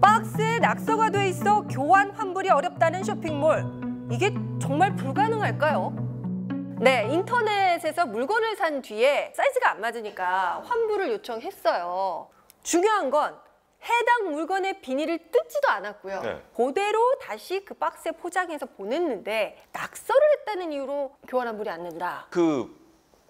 박스에 낙서가 돼 있어 교환 환불이 어렵다는 쇼핑몰. 이게 정말 불가능할까요? 네, 인터넷에서 물건을 산 뒤에 사이즈가 안 맞으니까 환불을 요청했어요. 중요한 건 해당 물건의 비닐을 뜯지도 않았고요. 네. 그대로 다시 그 박스에 포장해서 보냈는데 낙서를 했다는 이유로 교환 환불이 안 된다. 그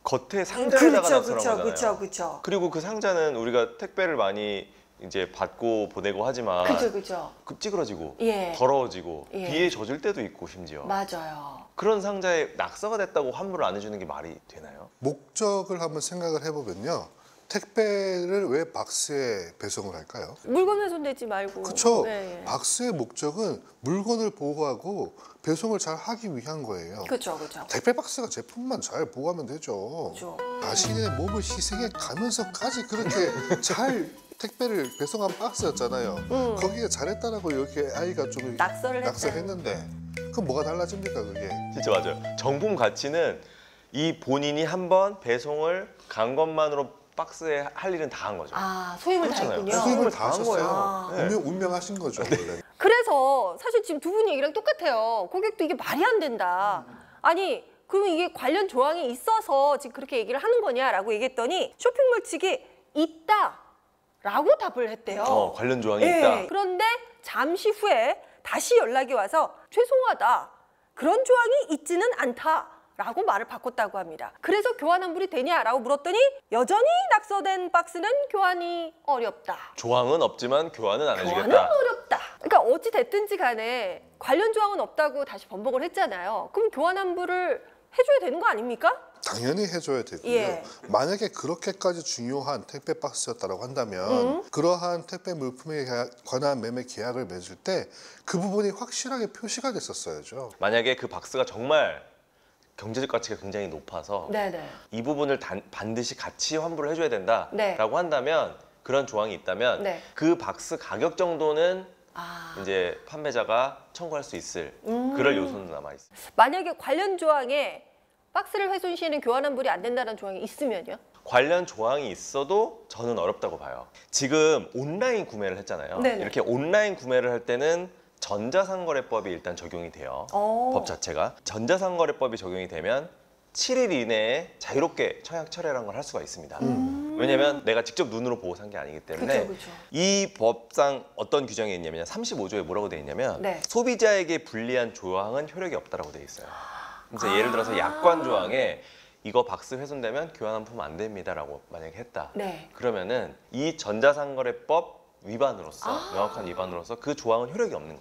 겉에 상자에다가 낙서한 거잖아요. 그렇죠. 그리고 그 상자는 우리가 택배를 많이 이제 받고 보내고 하지만 그렇죠. 찌그러지고 예. 더러워지고 예. 비에 젖을 때도 있고 심지어 맞아요. 그런 상자에 낙서가 됐다고 환불을 안 해주는 게 말이 되나요? 목적을 한번 생각을 해보면요. 택배를 왜 박스에 배송을 할까요? 물건 훼손되지 말고. 그렇죠. 네. 박스의 목적은 물건을 보호하고 배송을 잘 하기 위한 거예요. 그렇죠. 택배 박스가 제품만 잘 보호하면 되죠. 그렇죠. 자신의 몸을 희생해 가면서까지 그렇게 잘 택배를 배송한 박스였잖아요. 거기에 잘했다라고 이렇게 아이가 좀 낙서했는데 그럼 뭐가 달라집니까 그게? 진짜 맞아요. 정품 가치는 이 본인이 한번 배송을 간 것만으로 박스에 할 일은 다 한 거죠. 아, 소임을 다했군요. 소임을 다 한 거예요. 네. 운명하신 거죠. 원래. 그래서 사실 지금 두 분 얘기랑 똑같아요. 고객도 이게 말이 안 된다. 아니, 그러면 이게 관련 조항이 있어서 지금 그렇게 얘기를 하는 거냐라고 얘기했더니 쇼핑몰 측이 있다라고 답을 했대요. 관련 조항이 예. 있다. 그런데 잠시 후에 다시 연락이 와서 죄송하다. 그런 조항이 있지는 않다. 라고 말을 바꿨다고 합니다. 그래서 교환 환불이 되냐라고 물었더니 여전히 낙서된 박스는 교환이 어렵다. 조항은 없지만 교환은 안 교환은 해주겠다. 어렵다. 그러니까 어찌 됐든지 간에 관련 조항은 없다고 다시 번복을 했잖아요. 그럼 교환 환불을 해줘야 되는 거 아닙니까? 당연히 해줘야 되고요. 예. 만약에 그렇게까지 중요한 택배 박스였다고 한다면 그러한 택배 물품에 관한 매매 계약을 맺을 때 그 부분이 확실하게 표시가 됐었어야죠. 만약에 그 박스가 정말 경제적 가치가 굉장히 높아서 네네. 이 부분을 반드시 같이 환불을 해줘야 된다라고 네. 한다면 그런 조항이 있다면 네. 그 박스 가격 정도는 아. 이제 판매자가 청구할 수 있을 그럴 요소는 남아 있어요. 만약에 관련 조항에 박스를 훼손 시에는 교환 환불이 안 된다는 조항이 있으면요? 관련 조항이 있어도 저는 어렵다고 봐요. 지금 온라인 구매를 했잖아요. 네네. 이렇게 온라인 구매를 할 때는 전자상거래법이 일단 적용이 돼요. 법 자체가. 전자상거래법이 적용이 되면 7일 이내에 자유롭게 청약 철회라는 걸 할 수가 있습니다. 왜냐면 내가 직접 눈으로 보고 산 게 아니기 때문에 그쵸. 이 법상 어떤 규정이 있냐면 35조에 뭐라고 돼 있냐면 네. 소비자에게 불리한 조항은 효력이 없다라고 돼 있어요. 그래서 예를 들어서 약관 조항에 이거 박스 훼손되면 교환환품 안 됩니다라고 만약에 했다. 네. 그러면은 이 전자상거래법 위반으로서 명확한 위반으로서 그 조항은 효력이 없는 거예요.